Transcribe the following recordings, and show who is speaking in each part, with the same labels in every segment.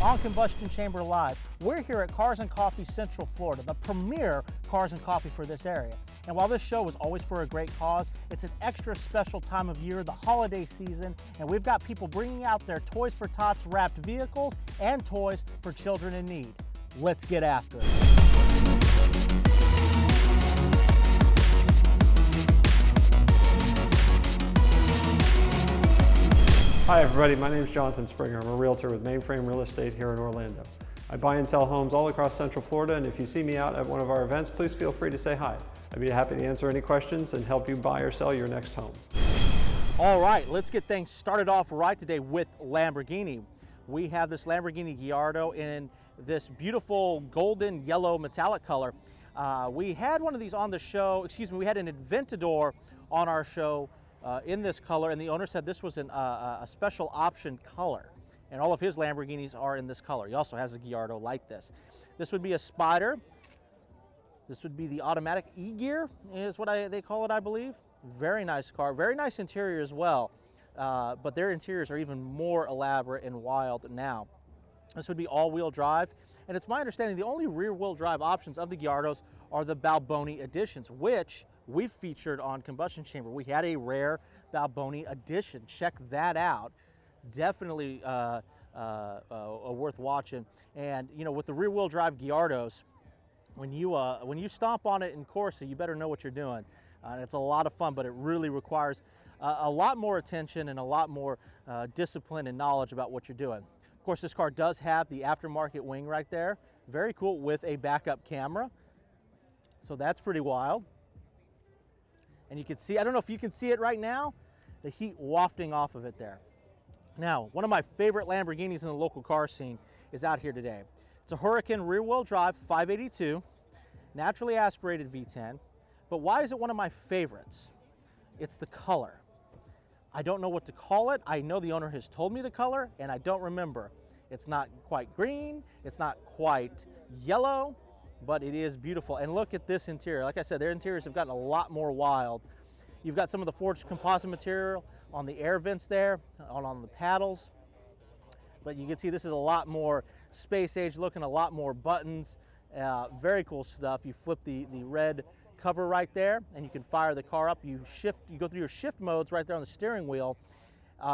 Speaker 1: on Combustion Chamber Live. We're here at Cars and Coffee Central Florida, the premier cars and coffee for this area. And while this show is always for a great cause, it's an extra special time of year, the holiday season, and we've got people bringing out their Toys for Tots wrapped vehicles and toys for children in need. Let's get after it.
Speaker 2: Hi everybody, my name is Jonathan Springer. I'm a realtor with Mainframe Real Estate here in Orlando. I buy and sell homes all across Central Florida, and if you see me out at one of our events, please feel free to say hi. I'd be happy to answer any questions and help you buy or sell your next home.
Speaker 1: All right, let's get things started off right today with Lamborghini. We have this Lamborghini Gallardo in this beautiful golden yellow metallic color. We had one of these on the show, we had an Aventador on our show in this color, and the owner said this was a special option color, and all of his Lamborghinis are in this color. He also has a Gallardo like this. This would be a Spider. This would be the automatic E-Gear is what they call it, I believe. Very nice car, very nice interior as well, but their interiors are even more elaborate and wild now. This would be all-wheel drive, and it's my understanding the only rear-wheel drive options of the Gallardos are the Balboni editions, which we've featured on Combustion Chamber. We had a rare Balboni edition. Check that out. Definitely worth watching. And you know, with the rear-wheel drive Gallardos, when you stomp on it in Corsa, you better know what you're doing. It's a lot of fun, but it really requires a lot more attention and a lot more discipline and knowledge about what you're doing. Of course, this car does have the aftermarket wing right there. Very cool, with a backup camera. So that's pretty wild. And you can see, I don't know if you can see it right now, the heat wafting off of it there. Now, one of my favorite Lamborghinis in the local car scene is out here today. It's a Hurricane rear-wheel drive 582, naturally aspirated V10. But why is it one of my favorites? It's the color. I don't know what to call it. I know the owner has told me the color, and I don't remember. It's not quite green, it's not quite yellow, but it is beautiful. And look at this interior. Like I said, their interiors have gotten a lot more wild. You've got some of the forged composite material on the air vents there, on the paddles. But you can see this is a lot more space age looking, a lot more buttons. Very cool stuff. You flip the red cover right there, and you can fire the car up. You go through your shift modes right there on the steering wheel.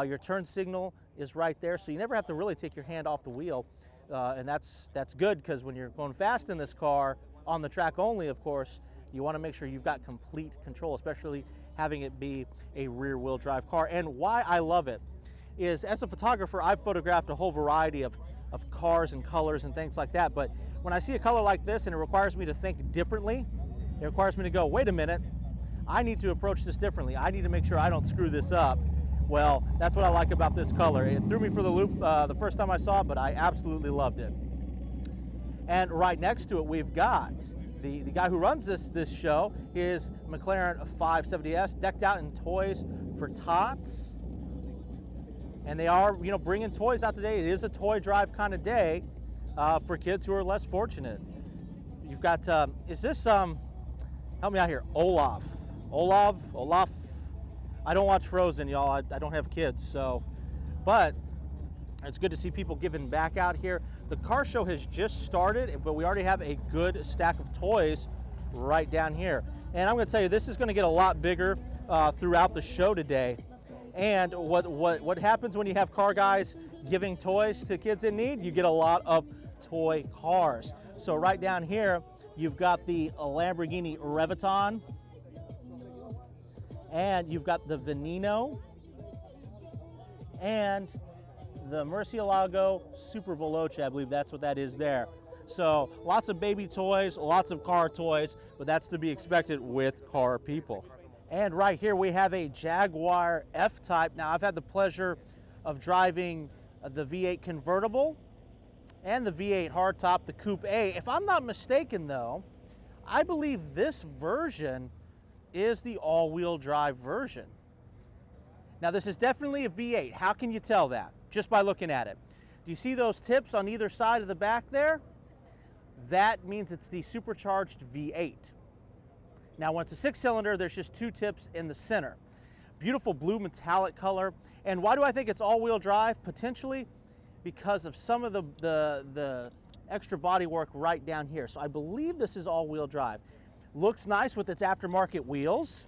Speaker 1: Your turn signal is right there, so you never have to really take your hand off the wheel. And that's good, because when you're going fast in this car, on the track only, of course, you want to make sure you've got complete control, especially having it be a rear-wheel drive car. And why I love it is, as a photographer, I've photographed a whole variety of cars and colors and things like that, but when I see a color like this and it requires me to think differently, it requires me to go, wait a minute, I need to approach this differently. I need to make sure I don't screw this up. Well, that's what I like about this color. It threw me for the loop the first time I saw it, but I absolutely loved it. And right next to it, we've got the guy who runs this show, his McLaren 570S, decked out in Toys for Tots. And they are, you know, bringing toys out today. It is a toy drive kind of day for kids who are less fortunate. You've got, is this, help me out here, Olaf. I don't watch Frozen, y'all. I don't have kids, so. But it's good to see people giving back out here. The car show has just started, but we already have a good stack of toys right down here. And I'm going to tell you, this is going to get a lot bigger throughout the show today. And what happens when you have car guys giving toys to kids in need? You get a lot of toy cars. So right down here, you've got the Lamborghini Revuelton, and you've got the Veneno, and the Murcielago Super Veloce. I believe that's what that is there. So lots of baby toys, lots of car toys, but that's to be expected with car people. And right here we have a Jaguar F-Type. Now, I've had the pleasure of driving the V8 convertible and the V8 hardtop, the Coupe A. If I'm not mistaken though, I believe this version is the all-wheel drive version. Now, this is definitely a V8. How can you tell that? Just by looking at it. Do you see those tips on either side of the back there? That means it's the supercharged V8. Now, when it's a 6-cylinder, there's just 2 tips in the center. Beautiful blue metallic color. And why do I think it's all-wheel drive? Potentially because of some of the extra body work right down here. So I believe this is all-wheel drive. Looks nice with its aftermarket wheels.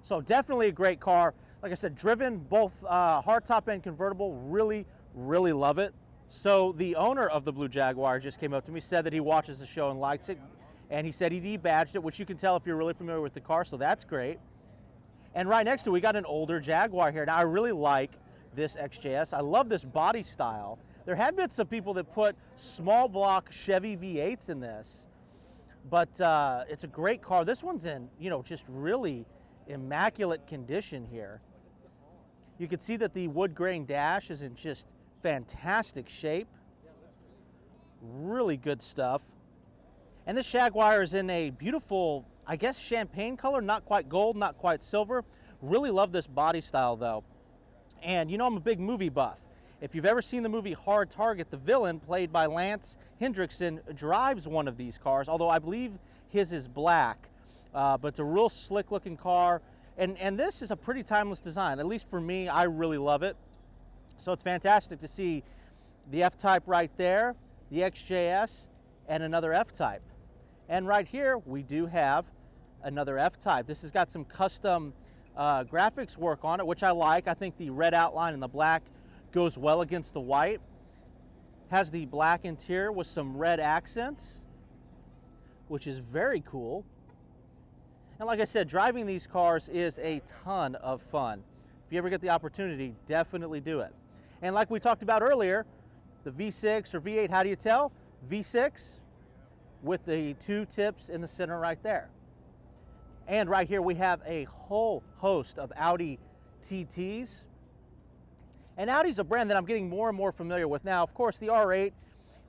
Speaker 1: So definitely a great car. Like I said, driven both hardtop and convertible, really, really love it. So the owner of the Blue Jaguar just came up to me, said that he watches the show and likes it, and he said he debadged it, which you can tell if you're really familiar with the car, so that's great. And right next to it, we got an older Jaguar here. Now, I really like this XJS. I love this body style. There had been some people that put small block Chevy V8s in this, but it's a great car. This one's in, you know, just really immaculate condition here. You can see that the wood grain dash is in just fantastic shape. Really good stuff. And this Jaguar is in a beautiful, I guess, champagne color, not quite gold, not quite silver. Really love this body style though. And you know, I'm a big movie buff. If you've ever seen the movie Hard Target, the villain, played by Lance Hendrickson, drives one of these cars, although I believe his is black. But it's a real slick looking car. And this is a pretty timeless design. At least for me, I really love it. So it's fantastic to see the F-Type right there, the XJS, and another F-Type. And right here, we do have another F-Type. This has got some custom graphics work on it, which I like. I think the red outline and the black goes well against the white. Has the black interior with some red accents, which is very cool. And like I said, driving these cars is a ton of fun. If you ever get the opportunity, definitely do it. And like we talked about earlier, the V6 or V8, how do you tell? V6 with the two tips in the center right there. And right here we have a whole host of Audi TTs. And Audi's a brand that I'm getting more and more familiar with now. Of course, the R8,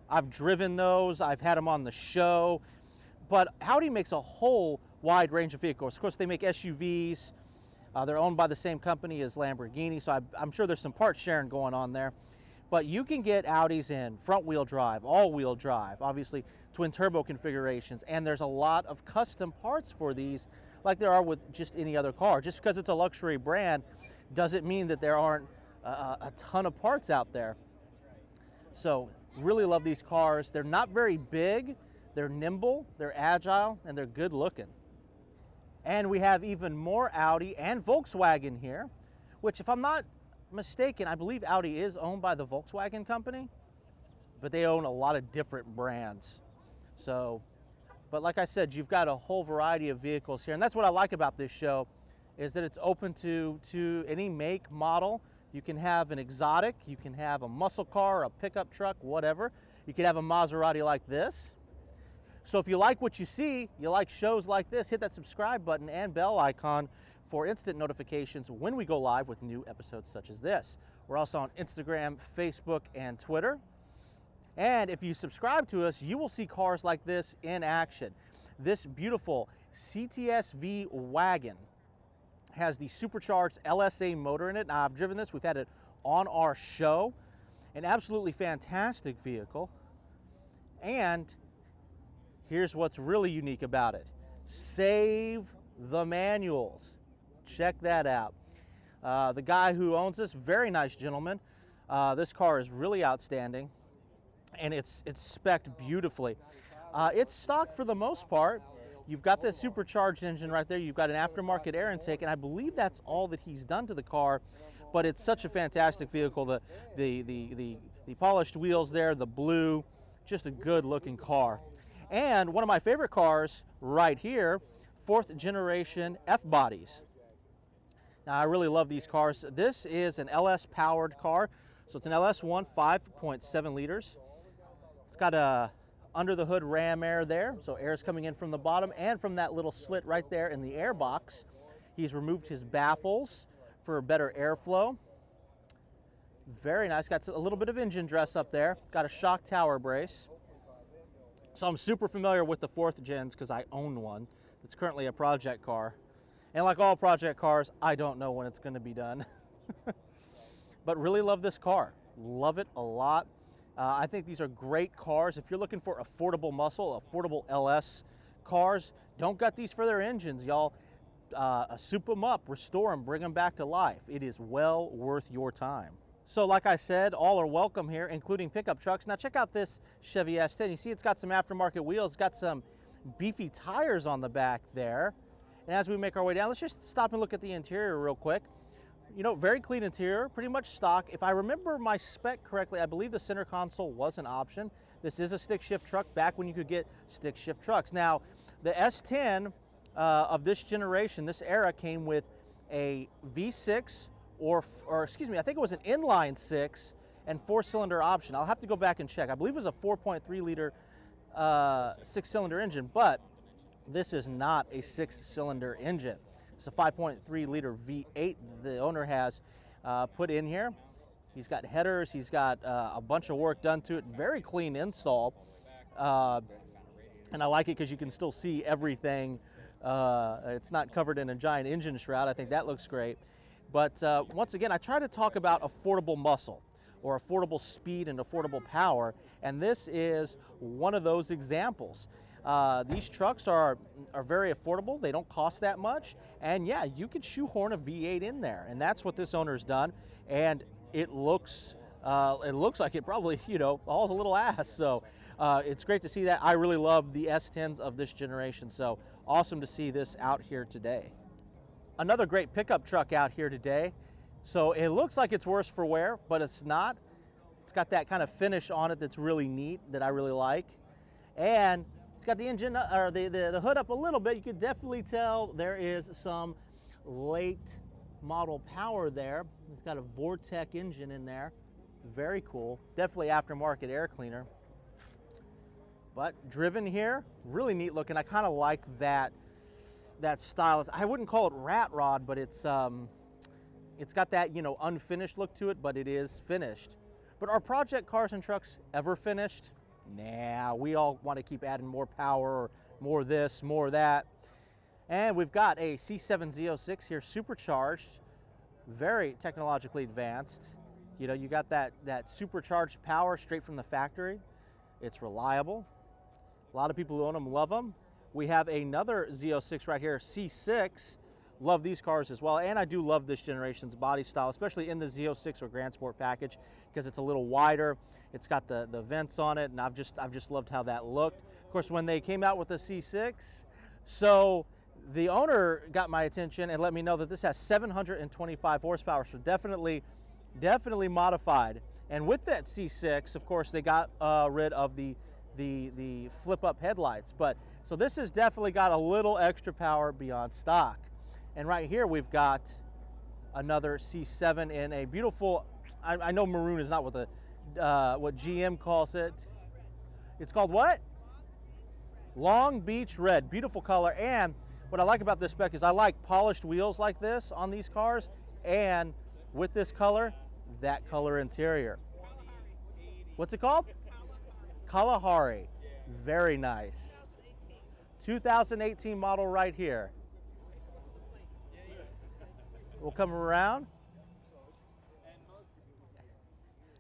Speaker 1: I've driven those, I've had them on the show, but Audi makes a whole wide range of vehicles. Of course, they make SUVs. They're owned by the same company as Lamborghini, so I'm sure there's some part sharing going on there. But you can get Audis in front-wheel drive, all-wheel drive, obviously twin turbo configurations, and there's a lot of custom parts for these like there are with just any other car. Just because it's a luxury brand doesn't mean that there aren't a ton of parts out there. So really love these cars. They're not very big, they're nimble, they're agile, and they're good looking. And we have even more Audi and Volkswagen here, which if I'm not mistaken, I believe Audi is owned by the Volkswagen company, but they own a lot of different brands. So, but like I said, you've got a whole variety of vehicles here, and that's what I like about this show, is that it's open to any make, model. You can have an exotic, you can have a muscle car, a pickup truck, whatever. You could have a Maserati like this. So if you like what you see, you like shows like this, hit that subscribe button and bell icon for instant notifications when we go live with new episodes such as this. We're also on Instagram, Facebook, and Twitter. And if you subscribe to us, you will see cars like this in action. This beautiful CTS-V wagon has the supercharged LSA motor in it. Now, I've driven this. We've had it on our show. An absolutely fantastic vehicle. And here's what's really unique about it. Save the manuals. Check that out. The guy who owns this, very nice gentleman. This car is really outstanding, and it's spec'd beautifully. It's stock for the most part. You've got the supercharged engine right there. You've got an aftermarket air intake, and I believe that's all that he's done to the car. But it's such a fantastic vehicle. The polished wheels there, the blue, just a good-looking car. And one of my favorite cars right here, 4th generation F-bodies. Now, I really love these cars. This is an LS-powered car, so it's an LS1, 5.7 liters. It's got a under-the-hood ram air there, so air is coming in from the bottom and from that little slit right there in the air box. He's removed his baffles for better airflow. Very nice. Got a little bit of engine dress up there. Got a shock tower brace. So I'm super familiar with the 4th gens because I own one. It's currently a project car. And like all project cars, I don't know when it's going to be done. But really love this car. Love it a lot. I think these are great cars. If you're looking for affordable muscle, affordable LS cars, don't gut these for their engines, y'all. Soup them up, restore them, bring them back to life. It is well worth your time. So like I said, all are welcome here, including pickup trucks. Now check out this Chevy S10. You see it's got some aftermarket wheels, it's got some beefy tires on the back there. And as we make our way down, let's just stop and look at the interior real quick. You know, very clean interior, pretty much stock. If I remember my spec correctly, I believe the center console was an option. This is a stick shift truck back when you could get stick shift trucks. Now, the S10 of this generation, this era, came with a V6 or excuse me, I think it was an inline 6 and 4-cylinder option. I'll have to go back and check. I believe it was a 4.3 liter 6-cylinder engine, but this is not a 6-cylinder engine. It's a 5.3 liter V8 the owner has put in here. He's got headers, he's got a bunch of work done to it, very clean install. And I like it because you can still see everything. It's not covered in a giant engine shroud. I think that looks great. But once again, I try to talk about affordable muscle or affordable speed and affordable power, and this is one of those examples. These trucks are very affordable. They don't cost that much, and yeah, you could shoehorn a V8 in there, and that's what this owner's done. And it looks like it probably, you know, hauls a little ass. So it's great to see that. I really love the S10s of this generation. So awesome to see this out here today. Another great pickup truck out here today. So it looks like it's worse for wear, but it's not. It's got that kind of finish on it that's really neat, that I really like. And it's got the engine, or the hood up a little bit. You can definitely tell there is some late model power there. It's got a Vortec engine in there. Very cool. Definitely aftermarket air cleaner. But driven here, really neat looking. I kind of like that style. I wouldn't call it rat rod, but it's got that, you know, unfinished look to it, but it is finished. But are project cars and trucks ever finished? Nah, we all want to keep adding more power, or more this, more that. And we've got a C7 Z06 here, supercharged, very technologically advanced. You know, you got that supercharged power straight from the factory. It's reliable. A lot of people who own them love them. We have another Z06 right here, C6. Love these cars as well, and I do love this generation's body style, especially in the Z06 or Grand Sport package, because it's a little wider. It's got the vents on it, and I've just loved how that looked. Of course, when they came out with the C6, so the owner got my attention and let me know that this has 725 horsepower, so definitely modified. And with that C6, of course, they got rid of the flip-up headlights, but so this has definitely got a little extra power beyond stock. And right here we've got another C7 in a beautiful, I know maroon is not what what GM calls it. It's called what? Long Beach Red. Beautiful color. And what I like about this spec is I like polished wheels like this on these cars, and with this color, that color interior. What's it called? Kalahari. Very nice. 2018 model right here. We'll come around.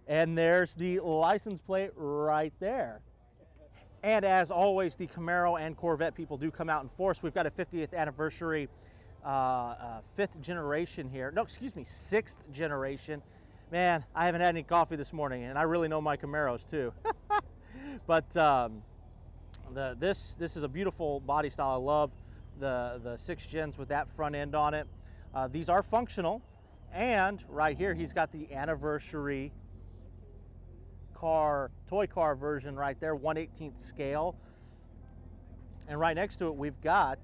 Speaker 1: And there's the license plate right there. And as always, the Camaro and Corvette people do come out in force. We've got a 50th anniversary, 5th generation here. No, excuse me, 6th generation. Man, I haven't had any coffee this morning, and I really know my Camaros too. But this is a beautiful body style. I love the 6 gens with that front end on it. These are functional, and right here he's got the anniversary car, toy car version right there, 1/18 scale. And right next to it we've got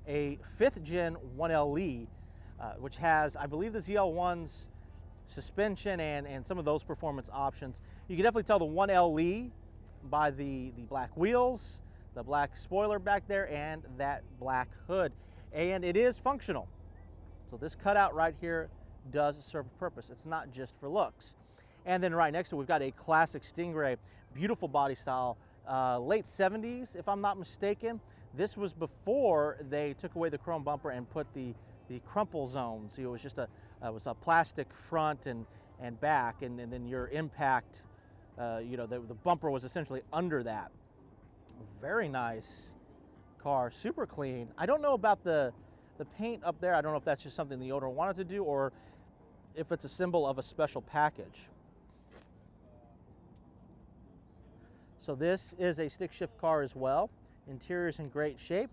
Speaker 1: a 5th gen 1LE, which has, I believe, the ZL1's suspension and some of those performance options. You can definitely tell the 1LE by the black wheels, the black spoiler back there, and that black hood. And it is functional. So this cutout right here does serve a purpose. It's not just for looks. And then right next to it, we've got a classic Stingray, beautiful body style, late 70s, if I'm not mistaken. This was before they took away the chrome bumper and put the crumple zones. It was just a plastic front and back, and then your impact, you know, the bumper was essentially under that. Very nice car, super clean. I don't know about the paint up there. I don't know if that's just something the owner wanted to do, or if it's a symbol of a special package. So this is a stick shift car as well. Interior's in great shape.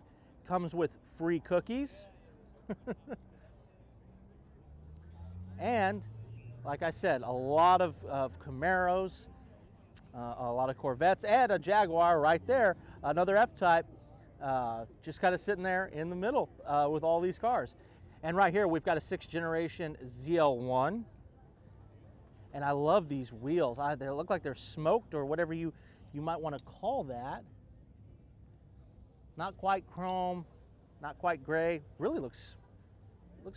Speaker 1: Comes with free cookies. And like I said, a lot of Camaros, a lot of Corvettes, and a Jaguar right there, another F-Type, just kind of sitting there in the middle with all these cars. And right here, we've got a 6th generation ZL1. And I love these wheels. They look like they're smoked or whatever you might want to call that. Not quite chrome, not quite gray. Really looks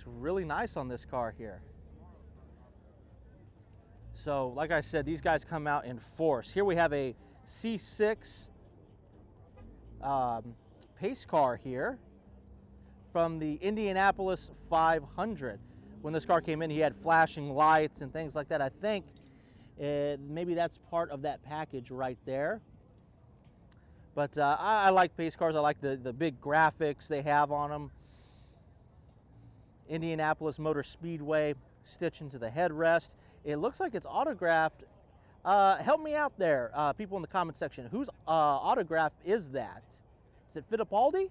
Speaker 1: really nice on this car here. So like I said, these guys come out in force. Here we have a C6 pace car here from the Indianapolis 500. When this car came in, he had flashing lights and things like that. I think maybe that's part of that package right there. But I like pace cars. I like the big graphics they have on them. Indianapolis Motor Speedway stitch into the headrest. It looks like it's autographed. Help me out there, people in the comment section. Whose autograph is that? Is it Fittipaldi?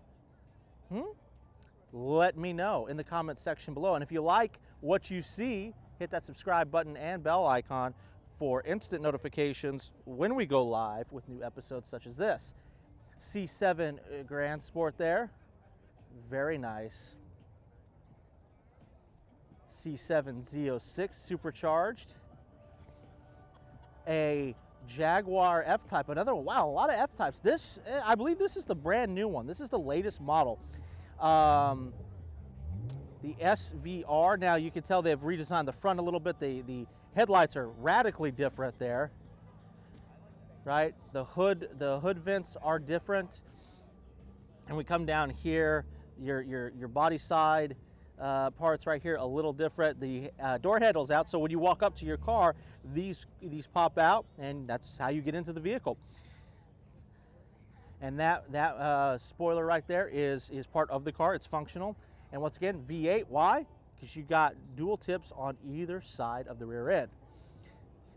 Speaker 1: Let me know in the comment section below. And if you like what you see, hit that subscribe button and bell icon for instant notifications when we go live with new episodes such as this. C7 Grand Sport there. Very nice. C7 Z06 supercharged. A Jaguar F-Type, another one. Wow, a lot of F-Types. This, I believe this is the brand new one. This is the latest model. The SVR, now you can tell they've redesigned the front a little bit. The headlights are radically different there, right? The hood vents are different. And we come down here, your body side parts right here a little different. The door handle's out, so when you walk up to your car, these pop out, and that's how you get into the vehicle. And that spoiler right there is part of the car. It's functional. And once again, V8. Why? Because you got dual tips on either side of the rear end.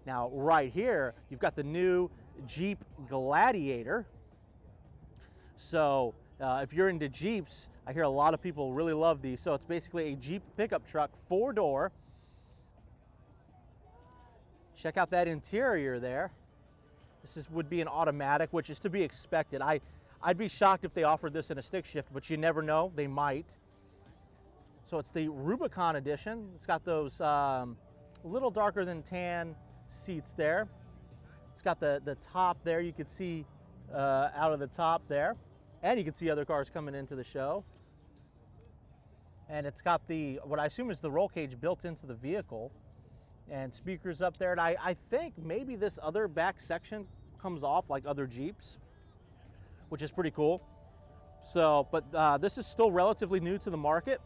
Speaker 1: Now right here, you've got the new Jeep Gladiator. So if you're into Jeeps, I hear a lot of people really love these. So it's basically a Jeep pickup truck, 4-door. Check out that interior there. This would be an automatic, which is to be expected. I'd be shocked if they offered this in a stick shift, but you never know, they might. So it's the Rubicon edition. It's got those little darker than tan seats there. It's got the top there, you can see out of the top there. And you can see other cars coming into the show. And it's got what I assume is the roll cage built into the vehicle. And speakers up there. And I think maybe this other back section comes off like other Jeeps, which is pretty cool. So, but this is still relatively new to the market.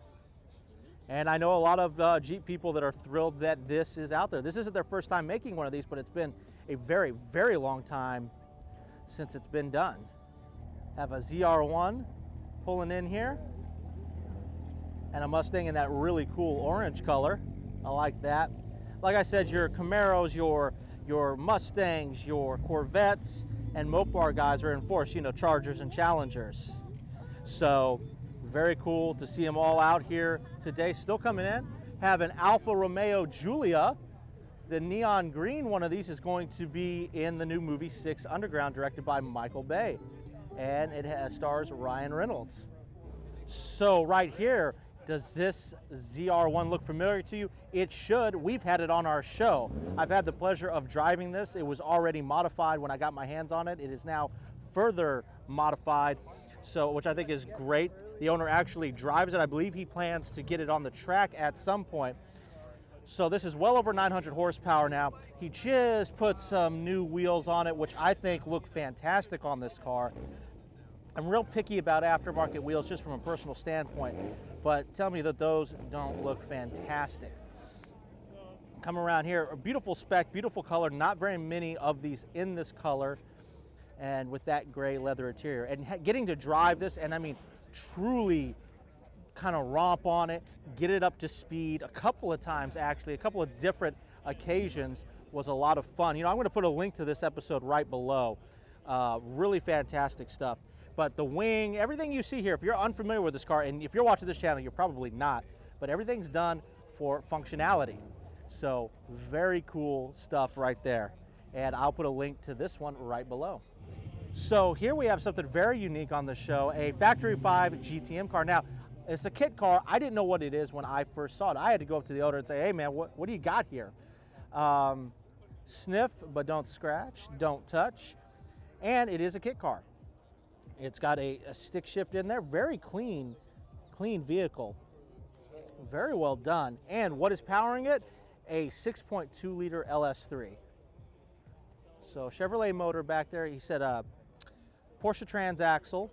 Speaker 1: And I know a lot of Jeep people that are thrilled that this is out there. This isn't their first time making one of these, but it's been a very, very long time since it's been done. Have a ZR1 pulling in here. And a Mustang in that really cool orange color. I like that. Like I said, your Camaros, your Mustangs, your Corvettes, and Mopar guys are in force, you know, Chargers and Challengers. So very cool to see them all out here today. Still coming in. Have an Alfa Romeo Giulia. The neon green one of these is going to be in the new movie 6 Underground, directed by Michael Bay. And it stars Ryan Reynolds. So right here, does this ZR1 look familiar to you? It should. We've had it on our show. I've had the pleasure of driving this. It was already modified when I got my hands on it. It is now further modified, so which I think is great. The owner actually drives it. I believe he plans to get it on the track at some point. So this is well over 900 horsepower now. He just put some new wheels on it, which I think look fantastic on this car. I'm real picky about aftermarket wheels just from a personal standpoint, but tell me that those don't look fantastic. Come around here, a beautiful spec, beautiful color, not very many of these in this color, and with that gray leather interior. And getting to drive this, and I mean truly kind of romp on it, get it up to speed a couple of times actually, a couple of different occasions. Was a lot of fun. You know, I'm going to put a link to this episode right below. Really fantastic stuff. But the wing, everything you see here, if you're unfamiliar with this car, and if you're watching this channel, you're probably not, but everything's done for functionality. So very cool stuff right there. And I'll put a link to this one right below. So here we have something very unique on the show, a Factory 5 GTM car. Now, it's a kit car. I didn't know what it is when I first saw it. I had to go up to the owner and say, hey man, what do you got here? Sniff, but don't scratch, don't touch. And it is a kit car. It's got a stick shift in there, very clean vehicle. Very well done. And what is powering it? A 6.2 liter LS3. So Chevrolet motor back there. He said Porsche transaxle.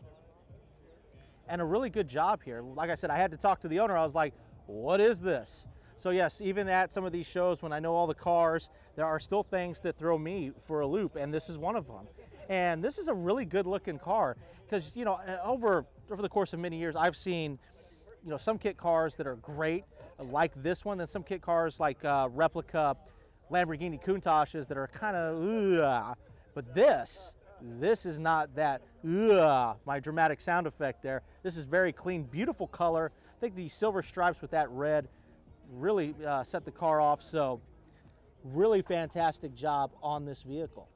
Speaker 1: And a really good job here. Like I said, I had to talk to the owner. I was like, what is this? So yes, even at some of these shows when I know all the cars, there are still things that throw me for a loop, and this is one of them. And this is a really good looking car because, you know, over the course of many years, I've seen, you know, some kit cars that are great, like this one, and some kit cars like replica Lamborghini Countaches that are kind of, but this is not that, my dramatic sound effect there. This is very clean, beautiful color. I think the silver stripes with that red really set the car off. So really fantastic job on this vehicle.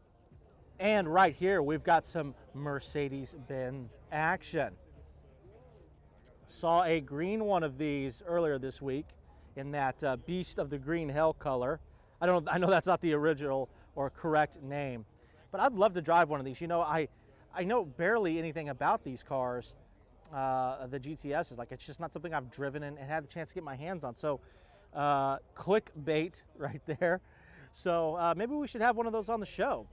Speaker 1: And right here we've got some Mercedes-Benz action. Saw a green one of these earlier this week in that Beast of the Green Hell color. I know that's not the original or correct name, but I'd love to drive one of these. You know, I know barely anything about these cars, the GTSs. Like, it's just not something I've driven and had the chance to get my hands on. So clickbait right there. So maybe we should have one of those on the show.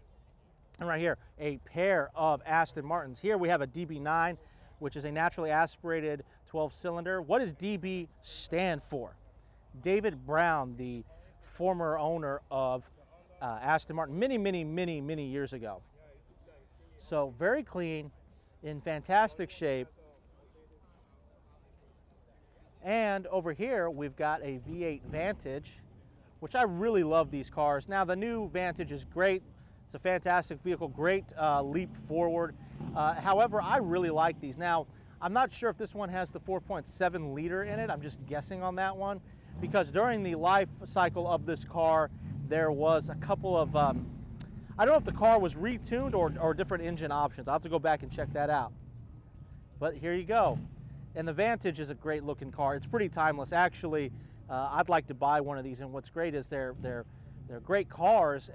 Speaker 1: And right here, a pair of Aston Martins. Here we have a DB9, which is a naturally aspirated 12-cylinder. What does DB stand for? David Brown, the former owner of Aston Martin many years ago. So very clean, in fantastic shape. And over here, we've got a V8 Vantage, which I really love these cars. Now, the new Vantage is great. It's a fantastic vehicle, great leap forward. However, I really like these. Now, I'm not sure if this one has the 4.7 liter in it. I'm just guessing on that one, because during the life cycle of this car, there was a couple of, I don't know if the car was retuned or different engine options. I'll have to go back and check that out. But here you go. And the Vantage is a great looking car. It's pretty timeless. Actually, I'd like to buy one of these, and what's great is they're great cars,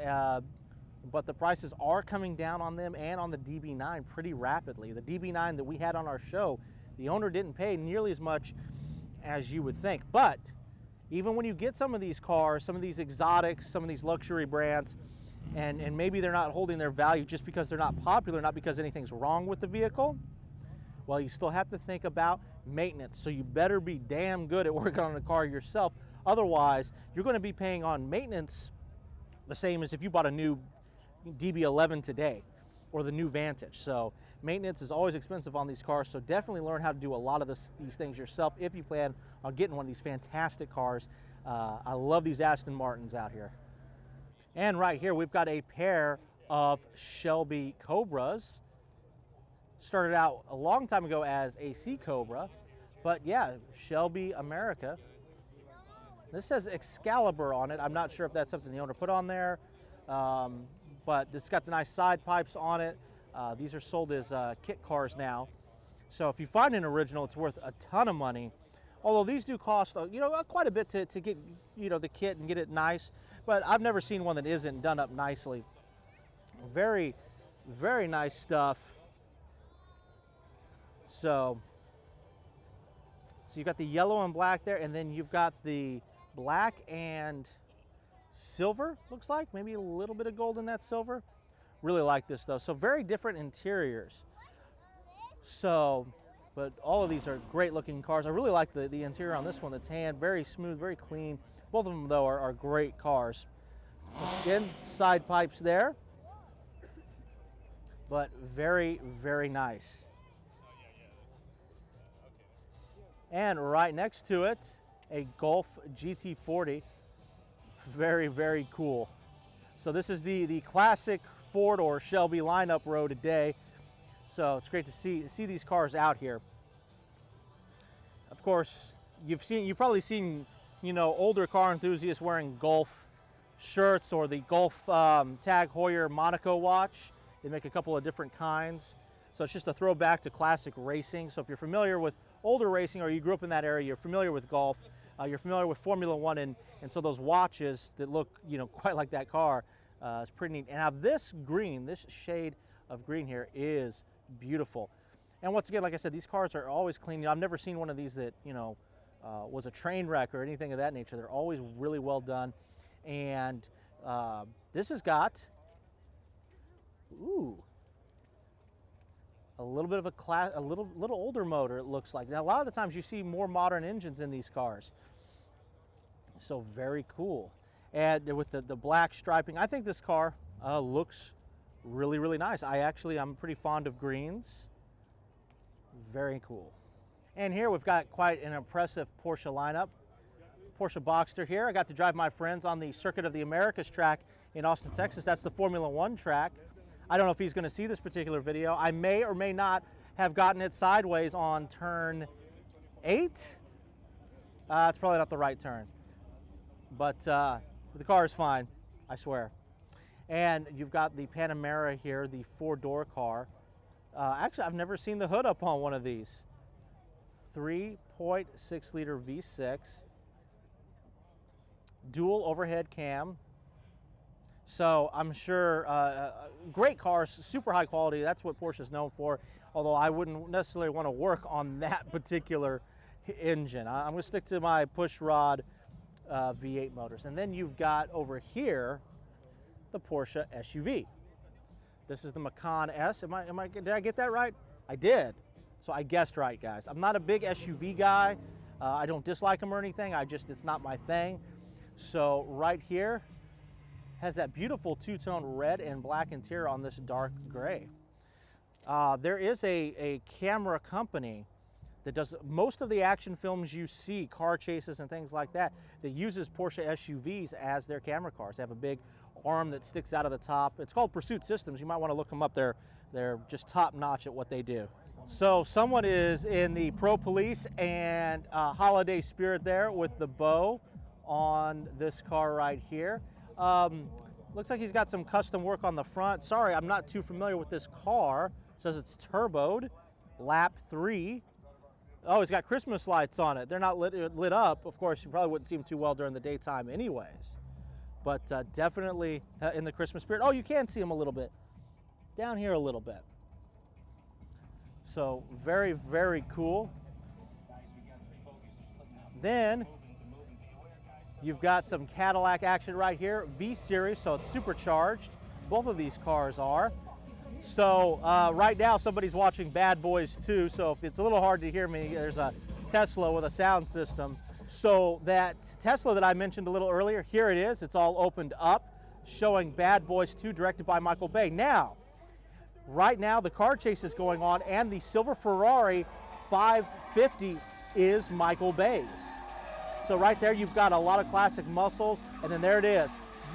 Speaker 1: but the prices are coming down on them and on the DB9 pretty rapidly. The DB9 that we had on our show, the owner didn't pay nearly as much as you would think. But even when you get some of these cars, some of these exotics, some of these luxury brands, and maybe they're not holding their value just because they're not popular, not because anything's wrong with the vehicle, well, you still have to think about maintenance. So you better be damn good at working on a car yourself. Otherwise, you're going to be paying on maintenance the same as if you bought a new DB11 today or the new Vantage. So maintenance is always expensive on these cars. So definitely learn how to do a lot of these things yourself if you plan on getting one of these fantastic cars. I love these Aston Martins out here. And right here, we've got a pair of Shelby Cobras. Started out a long time ago as a Sea Cobra, but yeah, Shelby America. This says Excalibur on it. I'm not sure if that's something the owner put on there, but it's got the nice side pipes on it. These are sold as kit cars now. So if you find an original, it's worth a ton of money. Although these do cost, you know, quite a bit to get, you know, the kit and get it nice. But I've never seen one that isn't done up nicely. Very, very nice stuff. So you've got the yellow and black there, and then you've got the black and silver, looks like. Maybe a little bit of gold in that silver. Really like this though. So very different interiors. So, but all of these are great looking cars. I really like the interior on this one, the tan, very smooth, very clean. Both of them though are great cars. Again, side pipes there, but very, very nice. And right next to it, a Golf GT40. Very, very cool. So this is the classic Ford or Shelby lineup row today. So it's great to see these cars out here. Of course, you've probably seen, you know, older car enthusiasts wearing Golf shirts or the Golf Tag Heuer Monaco watch. They make a couple of different kinds. So it's just a throwback to classic racing. So if you're familiar with older racing or you grew up in that area, you're familiar with Golf, you're familiar with Formula One, and so those watches that look, you know, quite like that car is pretty neat. And now this green, this shade of green here is beautiful. And once again, like I said, these cars are always clean. I've never seen one of these that, you know, was a train wreck or anything of that nature. They're always really well done. And this has got, ooh, a little bit of a little older motor, it looks like. Now, a lot of the times you see more modern engines in these cars. So very cool. And with the black striping, I think this car looks really, really nice. I'm pretty fond of greens. Very cool. And here we've got quite an impressive Porsche lineup. Porsche Boxster here. I got to drive my friends on the Circuit of the Americas track in Austin, Texas. That's the Formula One track. I don't know if he's going to see this particular video. I may or may not have gotten it sideways on turn 8. It's probably not the right turn. But the car is fine, I swear. And you've got the Panamera here, the 4-door car. Actually, I've never seen the hood up on one of these. 3.6 liter V6. Dual overhead cam. So I'm sure great cars, super high quality. That's what Porsche is known for. Although I wouldn't necessarily want to work on that particular engine. I'm going to stick to my push rod V8 motors. And then you've got over here the Porsche SUV. This is the Macan S. Did I get that right? I did. So I guessed right, guys. I'm not a big SUV guy. I don't dislike them or anything. It's not my thing. So right here has that beautiful two-tone red and black interior on this dark gray. There is a camera company that does most of the action films you see, car chases and things like that, that uses Porsche SUVs as their camera cars. They have a big arm that sticks out of the top. It's called Pursuit Systems. You might want to look them up. They're just top-notch at what they do. So someone is in the Pro Police and holiday spirit there with the bow on this car right here. Looks like he's got some custom work on the front. Sorry, I'm not too familiar with this car. It says it's turboed, lap 3. Oh, it's got Christmas lights on it. They're not lit up. Of course, you probably wouldn't see them too well during the daytime anyways. But definitely in the Christmas spirit. Oh, you can see them a little bit. Down here a little bit. So very, very cool. Then you've got some Cadillac action right here. V-Series, so it's supercharged. Both of these cars are. So right now somebody's watching Bad Boys 2, so if it's a little hard to hear me, there's a Tesla with a sound system. So that Tesla that I mentioned a little earlier, here it is. It's all opened up, showing Bad Boys 2, directed by Michael Bay. Now, right now the car chase is going on, and the silver Ferrari 550 is Michael Bay's. So right there you've got a lot of classic muscles, and then there it is.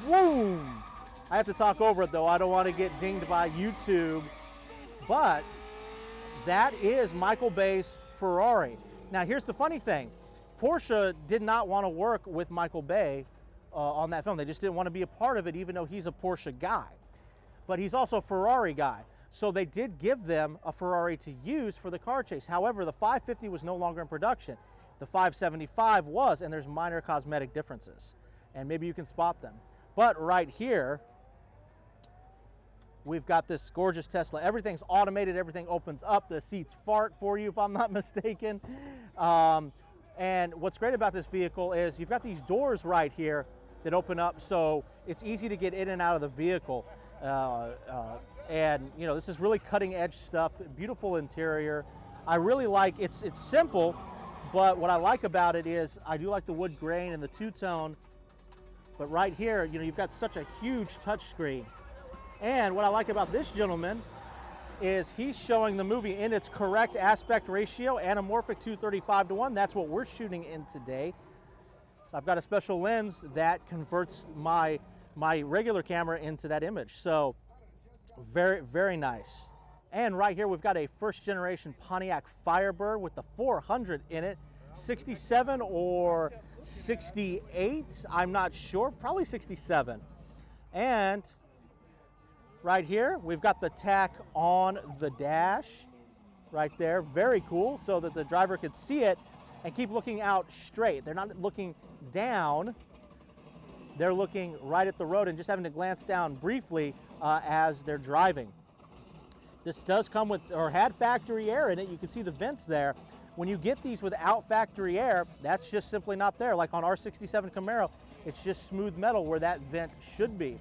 Speaker 1: Boom! I have to talk over it though. I don't want to get dinged by YouTube. But that is Michael Bay's Ferrari. Now here's the funny thing. Porsche did not want to work with Michael Bay on that film. They just didn't want to be a part of it, even though he's a Porsche guy. But he's also a Ferrari guy. So they did give them a Ferrari to use for the car chase. However, the 550 was no longer in production. The 575 was, and there's minor cosmetic differences. And maybe you can spot them. But right here, we've got this gorgeous Tesla. Everything's automated, everything opens up. The seats fart for you, if I'm not mistaken. And what's great about this vehicle is you've got these doors right here that open up, so it's easy to get in and out of the vehicle. And you know, this is really cutting edge stuff, beautiful interior. I really like, it's simple, but what I like about it is I do like the wood grain and the two-tone, but right here, you know, you've got such a huge touchscreen. And what I like about this gentleman is he's showing the movie in its correct aspect ratio, anamorphic 235:1. That's what we're shooting in today. So I've got a special lens that converts my regular camera into that image. So very, very nice. And right here we've got a first generation Pontiac Firebird with the 400 in it. 67 or 68, I'm not sure, probably 67. And right here, we've got the tack on the dash right there. Very cool, so that the driver could see it and keep looking out straight. They're not looking down. They're looking right at the road and just having to glance down briefly as they're driving. This does come with, or had factory air in it. You can see the vents there. When you get these without factory air, that's just simply not there. Like on our 67 Camaro, it's just smooth metal where that vent should be.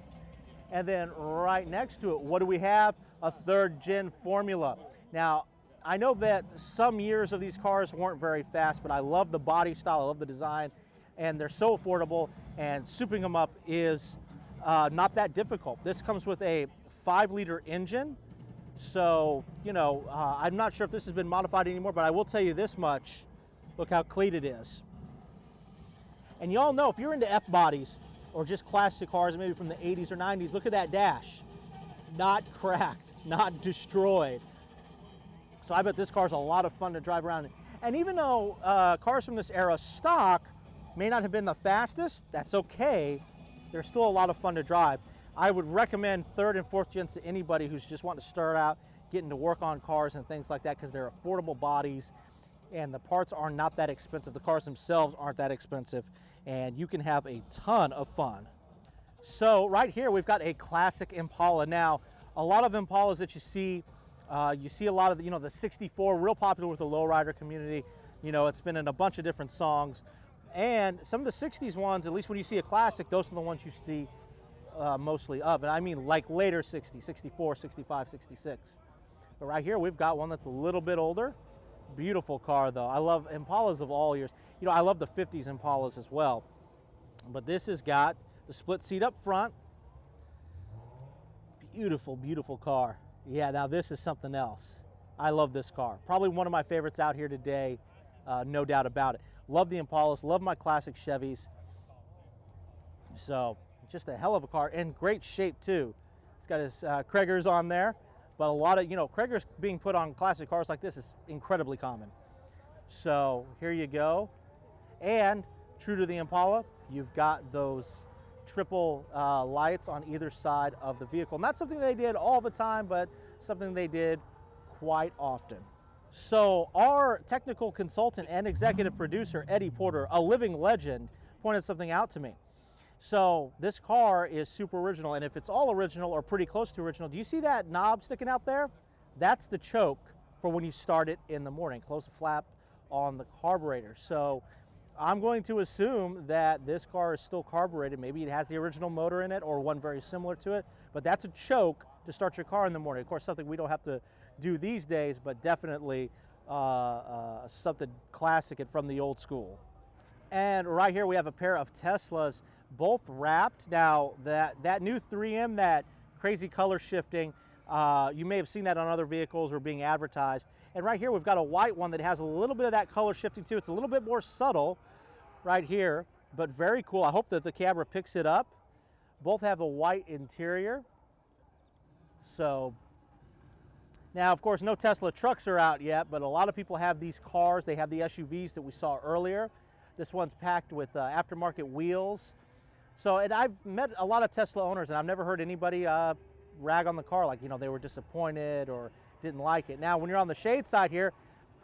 Speaker 1: And then right next to it, what do we have? A third gen formula. Now, I know that some years of these cars weren't very fast, but I love the body style, I love the design, and they're so affordable, and souping them up is not that difficult. This comes with a 5-liter engine. So, you know, I'm not sure if this has been modified anymore, but I will tell you this much. Look how clean it is. And you all know, if you're into F-bodies or just classic cars, maybe from the 80s or 90s, look at that dash. Not cracked, not destroyed. So I bet this car's a lot of fun to drive around in. And even though cars from this era stock may not have been the fastest, that's okay. They're still a lot of fun to drive. I would recommend 3rd and 4th gens to anybody who's just wanting to start out, getting to work on cars and things like that, because they're affordable bodies and the parts are not that expensive. The cars themselves aren't that expensive, and you can have a ton of fun. So right here we've got a classic Impala. Now, a lot of Impalas that you see a lot of the 64, real popular with the lowrider community. You know, it's been in a bunch of different songs, and some of the 60s ones, at least when you see a classic, those are the ones you see mostly of, and I mean like later 60, 64, 65, 66. But right here we've got one that's a little bit older. Beautiful car though. I love Impalas of all years. You know, I love the 50s Impalas as well. But this has got the split seat up front. Beautiful, beautiful car. Yeah, now this is something else. I love this car. Probably one of my favorites out here today, no doubt about it. Love the Impalas, love my classic Chevys. So, just a hell of a car, in great shape too. It's got his Kragers on there, but a lot of, Kragers being put on classic cars like this is incredibly common. So here you go. And true to the Impala, you've got those triple lights on either side of the vehicle. Not something they did all the time, but something they did quite often. So our technical consultant and executive producer, Eddie Porter, a living legend, pointed something out to me. So this car is super original, and if it's all original or pretty close to original, do you see that knob sticking out there? That's the choke for when you start it in the morning. Close the flap on the carburetor. So I'm going to assume that this car is still carbureted. Maybe it has the original motor in it or one very similar to it, but that's a choke to start your car in the morning. Of course, something we don't have to do these days, but definitely something classic and from the old school. And right here we have a pair of Teslas, both wrapped. Now that new 3M, that crazy color shifting, you may have seen that on other vehicles or being advertised. And right here we've got a white one that has a little bit of that color shifting too. It's a little bit more subtle right here, but very cool. I hope that the camera picks it up. Both have a white interior. So now, of course, no Tesla trucks are out yet, but a lot of people have these cars. They have the SUVs that we saw earlier. This one's packed with aftermarket wheels. So, and I've met a lot of Tesla owners, and I've never heard anybody rag on the car like, they were disappointed or didn't like it. Now, when you're on the shade side here,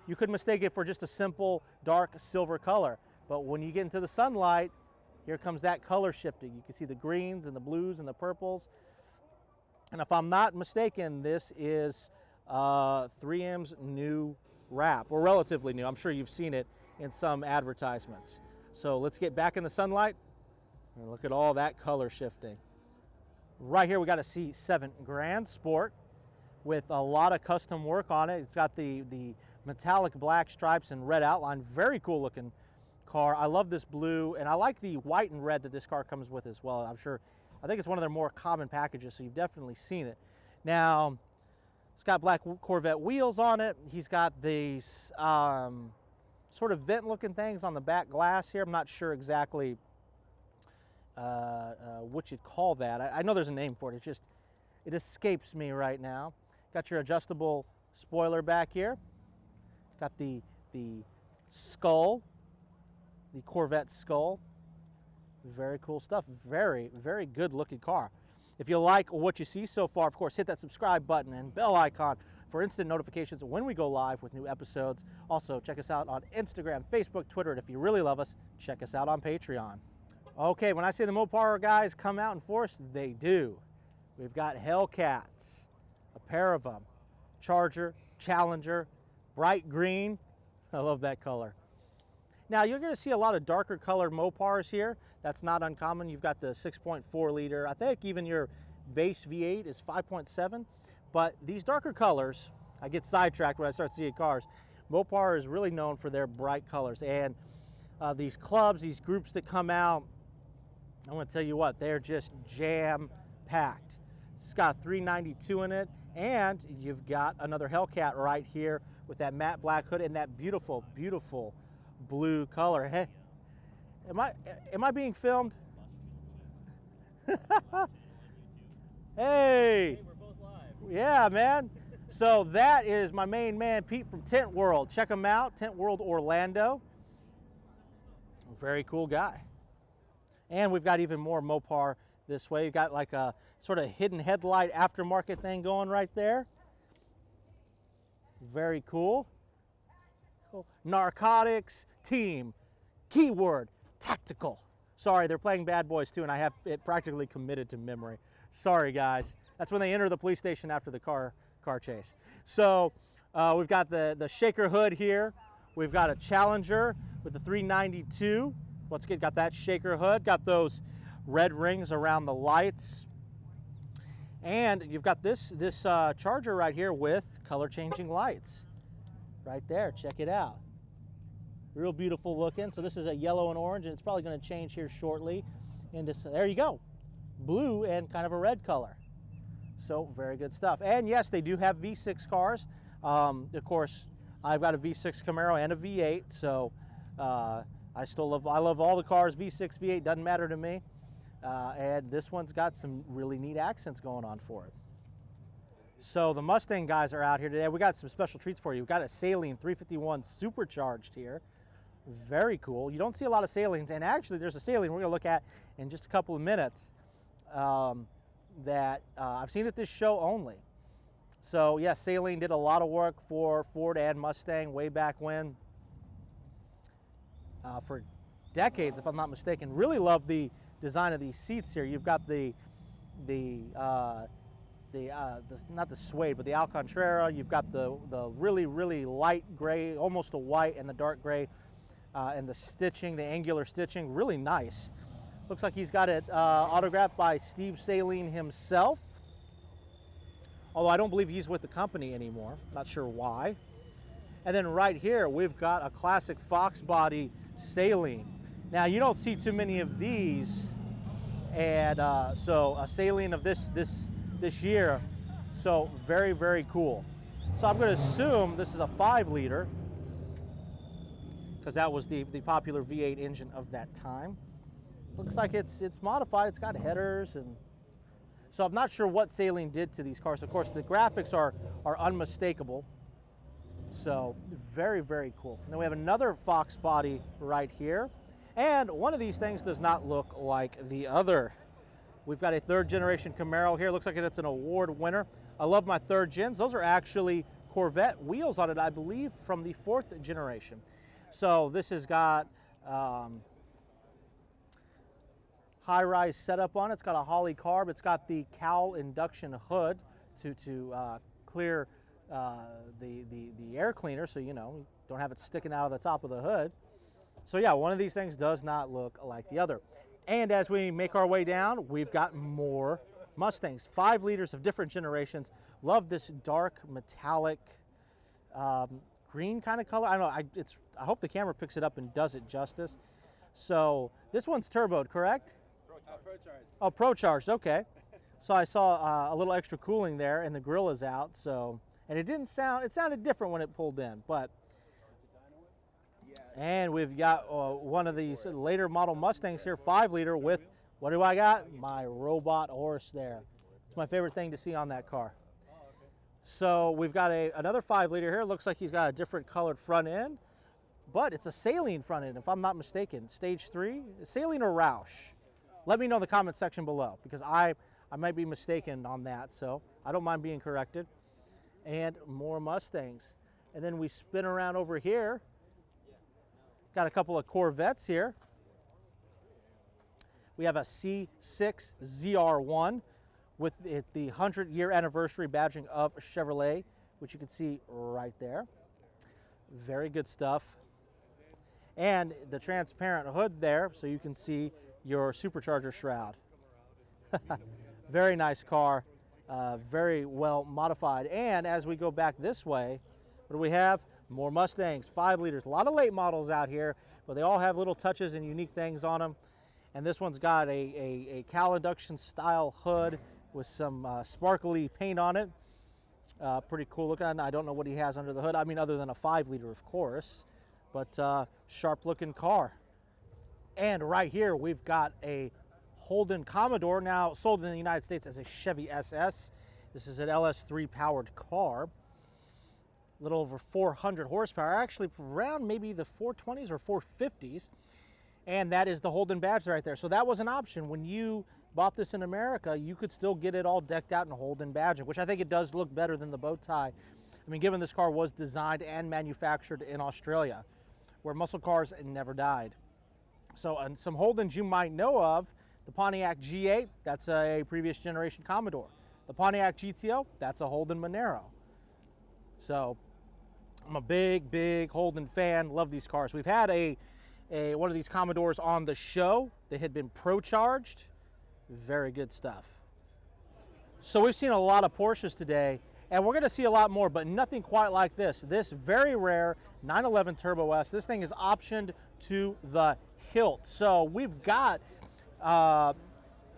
Speaker 1: you could mistake it for just a simple dark silver color. But when you get into the sunlight, here comes that color shifting. You can see the greens and the blues and the purples. And if I'm not mistaken, this is 3M's new wrap, or relatively new. I'm sure you've seen it in some advertisements. So let's get back in the sunlight and look at all that color shifting. Right here we got a C7 Grand Sport with a lot of custom work on it. It's got the metallic black stripes and red outline. Very cool looking car. I love this blue, and I like the white and red that this car comes with as well. I think it's one of their more common packages, so you've definitely seen it. Now, It's got black Corvette wheels on it. He's got these sort of vent looking things on the back glass here. I'm not sure exactly what you'd call that. I know there's a name for it. It escapes me right now. Got your adjustable spoiler back here. Got the skull, the Corvette skull. Very cool stuff. Very, very good looking car. If you like what you see so far, of course, hit that subscribe button and bell icon for instant notifications when we go live with new episodes. Also, check us out on Instagram, Facebook, Twitter, and if you really love us, check us out on Patreon. Okay, when I say the Mopar guys come out in force, they do. We've got Hellcats, a pair of them. Charger, Challenger, bright green. I love that color. Now, you're going to see a lot of darker colored Mopars here. That's not uncommon. You've got the 6.4 liter. I think even your base V8 is 5.7. But these darker colors, I get sidetracked when I start seeing cars. Mopar is really known for their bright colors. And these clubs, these groups that come out, I want to tell you what, they're just jam-packed. It's got 392 in it. And you've got another Hellcat right here with that matte black hood and that beautiful, beautiful blue color. Hey, am I being filmed? Hey, we're both live. Yeah, man. So that is my main man, Pete from Tent World. Check him out, Tent World Orlando. Very cool guy. And we've got even more Mopar this way. You've got like a sort of hidden headlight aftermarket thing going right there. Very cool. Narcotics team, keyword tactical. Sorry, they're playing Bad Boys 2 and I have it practically committed to memory. Sorry guys, that's when they enter the police station after the car chase. So we've got the shaker hood here. We've got a Challenger with the 392. Let's get got that shaker hood. Got those red rings around the lights, and you've got this Charger right here with color changing lights. Right there, check it out. Real beautiful looking. So this is a yellow and orange, and it's probably going to change here shortly into, there you go, blue and kind of a red color. So very good stuff. And yes, they do have V6 cars. Of course, I've got a V6 Camaro and a V8, so I love all the cars, V6, V8, doesn't matter to me. And this one's got some really neat accents going on for it. So the Mustang guys are out here today. We got some special treats for you. We've got a Saline 351 supercharged here. Very cool. You don't see a lot of Salines, and actually there's a Saline we're going to look at in just a couple of minutes that I've seen at this show only. So yeah, Saline did a lot of work for Ford and Mustang way back when, for decades if I'm not mistaken. Really love the design of these seats here. You've got not the suede, but the Alcantara. You've got the really, really light gray, almost a white, and the dark gray, and the stitching, the angular stitching, really nice. Looks like he's got it autographed by Steve Saline himself. Although I don't believe he's with the company anymore. Not sure why. And then right here, we've got a classic Fox body Saline. Now, you don't see too many of these, and so a Saline of this year, so very, very cool. So I'm going to assume this is a 5-liter, because that was the popular V8 engine of that time. Looks like it's modified. It's got headers, and so I'm not sure what Saline did to these cars. Of course, the graphics are unmistakable. So very, very cool. Then we have another Fox body right here, and one of these things does not look like the other. We've got a 3rd generation Camaro here. Looks like it's an award winner. I love my 3rd gens. Those are actually Corvette wheels on it, I believe, from the 4th generation. So this has got high-rise setup on it. It's got a Holley carb. It's got the cowl induction hood to clear the air cleaner, so you know, you don't have it sticking out of the top of the hood. So yeah, one of these things does not look like the other. And as we make our way down, we've got more Mustangs, 5 liters of different generations. Love this dark metallic green kind of color. I don't know, I hope the camera picks it up and does it justice. So this one's turboed, correct?
Speaker 3: Pro-charged.
Speaker 1: Oh, pro-charged, okay. So I saw a little extra cooling there, and the grill is out, so And it didn't sound, it sounded different when it pulled in, but. And we've got one of these later model Mustangs here, 5-liter with, what do I got? My robot horse there. It's my favorite thing to see on that car. So we've got another 5-liter here. Looks like he's got a different colored front end, but it's a saline front end, if I'm not mistaken. Stage 3, saline or Roush? Let me know in the comment section below, because I might be mistaken on that, so I don't mind being corrected. And more Mustangs. And then we spin around over here. Got a couple of Corvettes here. We have a C6 ZR1 with the 100-year anniversary badging of Chevrolet, which you can see right there. Very good stuff. And the transparent hood there, so you can see your supercharger shroud. Very nice car, very well modified. And as we go back this way, what do we have? More Mustangs, 5 liters. A lot of late models out here, but they all have little touches and unique things on them. And this one's got a Cal induction style hood with some sparkly paint on it. Pretty cool looking. I don't know what he has under the hood. I mean, other than a 5-liter, of course, but sharp looking car. And right here, we've got a Holden Commodore, now sold in the United States as a Chevy SS. This is an LS3 powered car. A little over 400 horsepower, actually around maybe the 420s or 450s. And that is the Holden badge right there. So that was an option. When you bought this in America, you could still get it all decked out in Holden badging, which I think it does look better than the bow tie. I mean, given this car was designed and manufactured in Australia, where muscle cars never died. So some Holdens you might know of, the Pontiac G8, that's a previous generation Commodore. The Pontiac GTO, that's a Holden Monero. So I'm a big Holden fan. Love these cars. We've had one of these Commodores on the show. They had been pro-charged. Very good stuff. So we've seen a lot of Porsches today, and we're going to see a lot more, but nothing quite like this. This very rare 911 Turbo S. This thing is optioned to the hilt. So we've got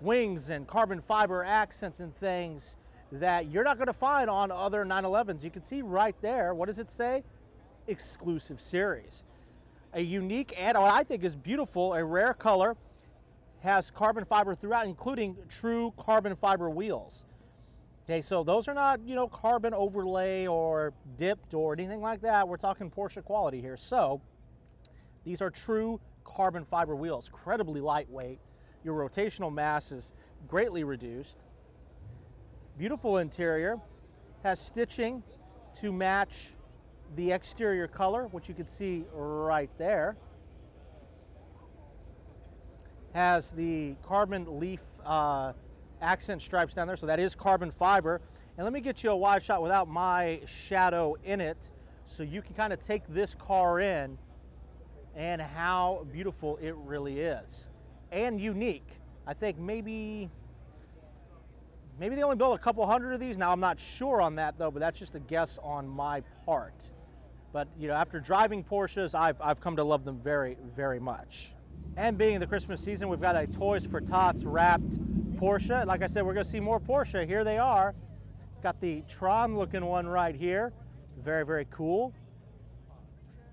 Speaker 1: wings and carbon fiber accents and things that you're not going to find on other 911s. You can see right there, what does it say? Exclusive series. A unique and what I think is beautiful, a rare color, has carbon fiber throughout, including true carbon fiber wheels. Okay, so those are not, you know, carbon overlay or dipped or anything like that. We're talking Porsche quality here. So these are true carbon fiber wheels, incredibly lightweight. Your rotational mass is greatly reduced. Beautiful interior, has stitching to match the exterior color, which you can see right there. Has the carbon leaf accent stripes down there, so that is carbon fiber. And let me get you a wide shot without my shadow in it, so you can kind of take this car in and how beautiful it really is. And unique. I think maybe they only built a couple hundred of these. Now, I'm not sure on that, though, but that's just a guess on my part. But, you know, after driving Porsches, I've come to love them very, very much. And being the Christmas season, we've got a Toys for Tots wrapped Porsche. Like I said, we're going to see more Porsche. Here they are. Got the Tron-looking one right here. Very, very cool.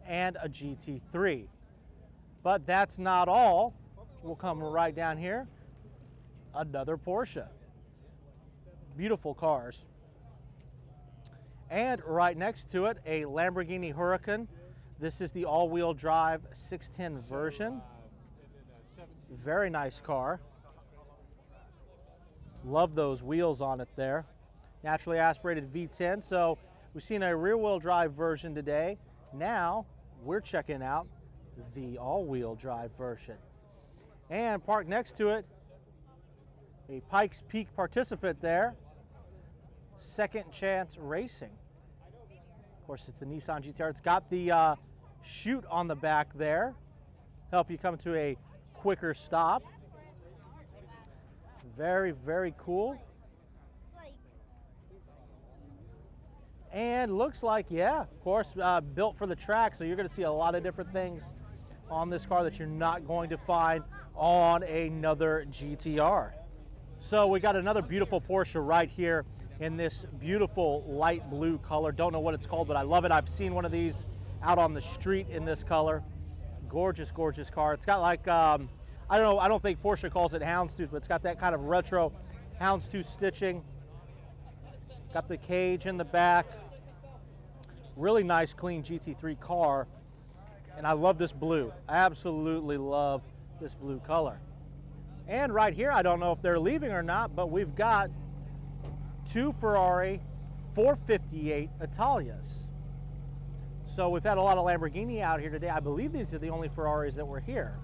Speaker 1: And a GT3. But that's not all. We'll come right down here. Another Porsche. Beautiful cars. And right next to it, a Lamborghini Huracan. This is the all-wheel drive 610 version. Very nice car. Love those wheels on it there. Naturally aspirated V10. So we've seen a rear-wheel drive version today. Now we're checking out the all-wheel drive version. And parked next to it, a Pikes Peak participant there. Second Chance Racing. Of course, it's a Nissan GTR. It's got the chute on the back there. Help you come to a quicker stop. Very, very cool. And looks like, yeah, of course, built for the track. So you're going to see a lot of different things on this car that you're not going to find on another GTR. So we got another beautiful Porsche right here in this beautiful light blue color. Don't know what it's called, but I love it. I've seen one of these out on the street in this color. Gorgeous, gorgeous car. It's got like, I don't know, I don't think Porsche calls it houndstooth, but it's got that kind of retro houndstooth stitching. Got the cage in the back. Really nice, clean GT3 car. And I love this blue. I absolutely love this blue color. And right here, I don't know if they're leaving or not, but we've got two Ferrari 458 Italias. So we've had a lot of Lamborghini out here today. I believe these are the only Ferraris that were here.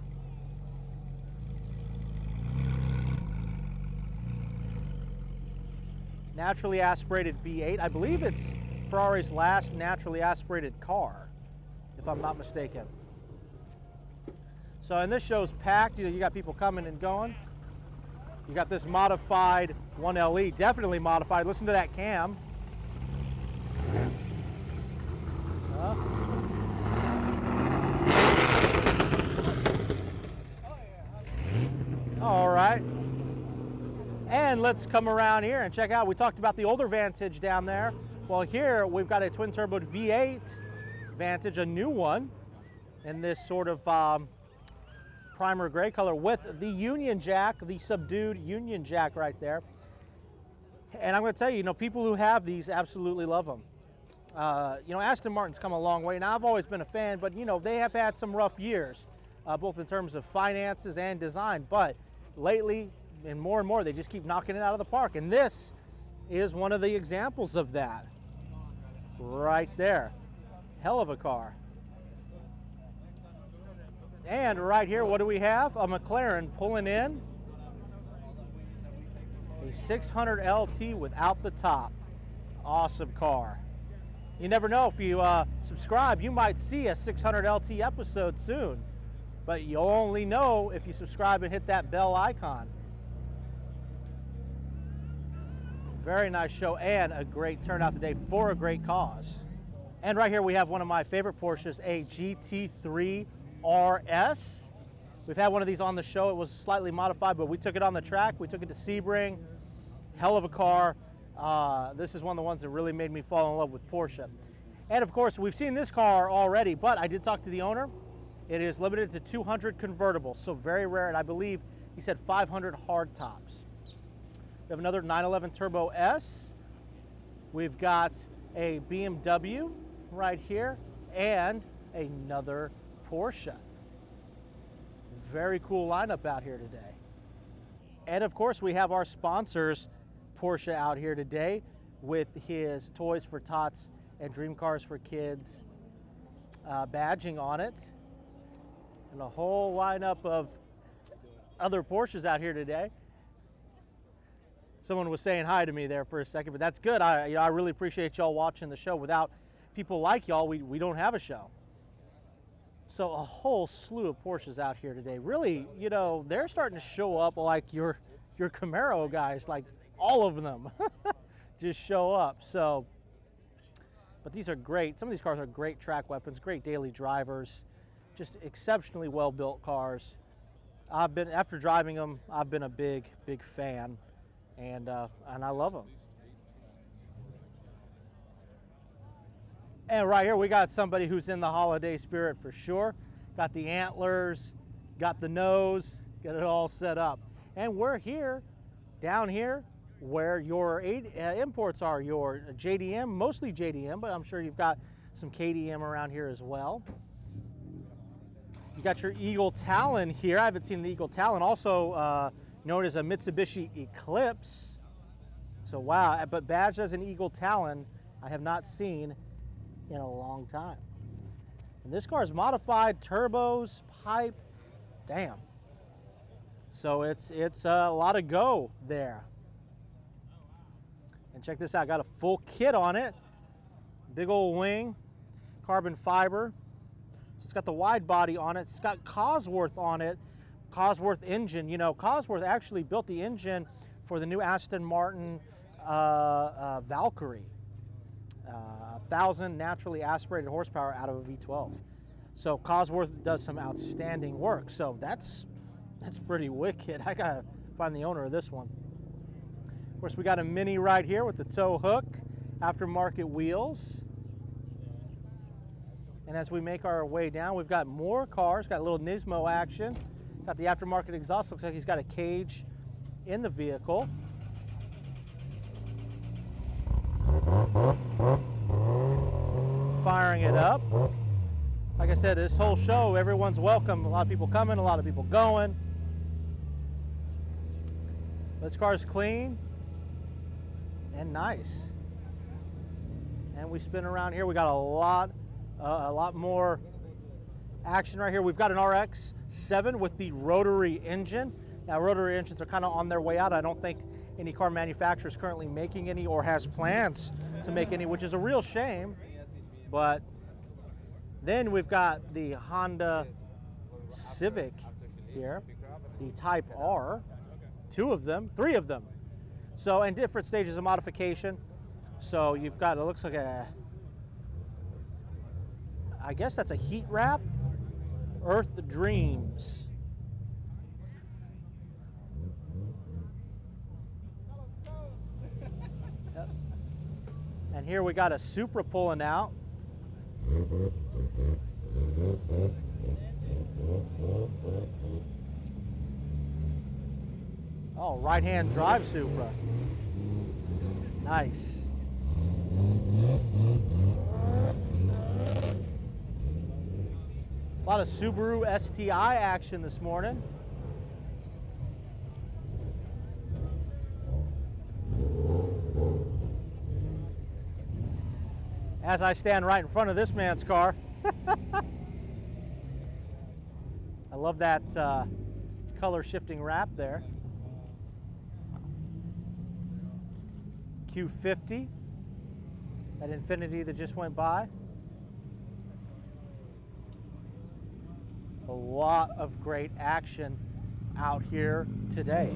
Speaker 1: Naturally aspirated V8. I believe it's Ferrari's last naturally aspirated car, if I'm not mistaken. So, and this show's packed. You got people coming and going. You got this modified 1LE, definitely modified. Listen to that cam. All right. And let's come around here and check out. We talked about the older Vantage down there. Well, here we've got a twin-turboed V8 Vantage, a new one, in this sort of primer gray color with the Union Jack, the subdued Union Jack right there. And I'm going to tell you, people who have these absolutely love them. Aston Martin's come a long way. Now, I've always been a fan, but, they have had some rough years, both in terms of finances and design. But lately, and more, they just keep knocking it out of the park. And this is one of the examples of that. Right there. Hell of a car. And right here, what do we have? A McLaren pulling in. A 600 LT without the top. Awesome car. You never know, if you subscribe, you might see a 600 LT episode soon. But you'll only know if you subscribe and hit that bell icon. Very nice show and a great turnout today for a great cause. And right here we have one of my favorite Porsches, a GT3 RS. We've had one of these on the show. It was slightly modified, but we took it on the track. We took it to Sebring. Hell of a car. This is one of the ones that really made me fall in love with Porsche. And of course, we've seen this car already, but I did talk to the owner. It is limited to 200 convertibles, so very rare, and I believe he said 500 hard tops. We have another 911 Turbo S. We've got a BMW right here and another Porsche. Very cool lineup out here today. And of course, we have our sponsors, Porsche, out here today with his Toys for Tots and Dream Cars for Kids badging on it. And a whole lineup of other Porsches out here today. Someone was saying hi to me there for a second, but that's good. I really appreciate y'all watching the show. Without people like y'all, we don't have a show. So a whole slew of Porsches out here today. Really, they're starting to show up like your Camaro guys, like all of them just show up. So, but these are great. Some of these cars are great track weapons, great daily drivers, just exceptionally well-built cars. After driving them, I've been a big fan. And I love them. And right here we got somebody who's in the holiday spirit for sure. Got the antlers, got the nose, got it all set up. And we're here, down here, where your imports are, your JDM, mostly JDM, but I'm sure you've got some KDM around here as well. You got your Eagle Talon here. I haven't seen an Eagle Talon. Also, known as a Mitsubishi Eclipse. So wow, but badged as an Eagle Talon, I have not seen in a long time. And this car is modified, turbos, pipe, damn. So it's a lot of go there. And check this out, got a full kit on it. Big old wing, carbon fiber. So it's got the wide body on it. It's got Cosworth on it. Cosworth engine. Cosworth actually built the engine for the new Aston Martin Valkyrie. 1,000 naturally aspirated horsepower out of a V12. So Cosworth does some outstanding work. So that's pretty wicked. I gotta find the owner of this one. Of course, we got a Mini right here with the tow hook, aftermarket wheels. And as we make our way down, we've got more cars, got a little Nismo action, got the aftermarket exhaust. Looks like he's got a cage in the vehicle. Firing it up. Like I said, this whole show, everyone's welcome. A lot of people coming, a lot of people going. This car's clean and nice. And we spin around here. We got a lot more action right here. We've got an RX-7 with the rotary engine. Now, rotary engines are kind of on their way out. I don't think any car manufacturer is currently making any or has plans to make any, which is a real shame. But then we've got the Honda Civic here, the Type R, 2 of them, 3 of them. So, in different stages of modification. So you've got, it looks like I guess that's a heat wrap, Earth Dreams. Yep. And here we got a Supra pulling out. Oh, right-hand drive Supra. Nice. A lot of Subaru STI action this morning. As I stand right in front of this man's car. I love that color shifting wrap there. Q50, that Infiniti that just went by. A lot of great action out here today.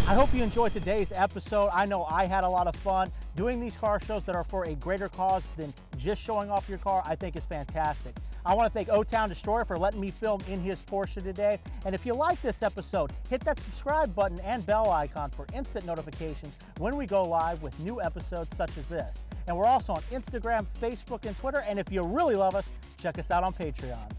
Speaker 1: I hope you enjoyed today's episode. I know I had a lot of fun. Doing these car shows that are for a greater cause than just showing off your car, I think is fantastic. I want to thank O-Town Destroyer for letting me film in his Porsche today. And if you like this episode, hit that subscribe button and bell icon for instant notifications when we go live with new episodes such as this. And we're also on Instagram, Facebook, and Twitter. And if you really love us, check us out on Patreon.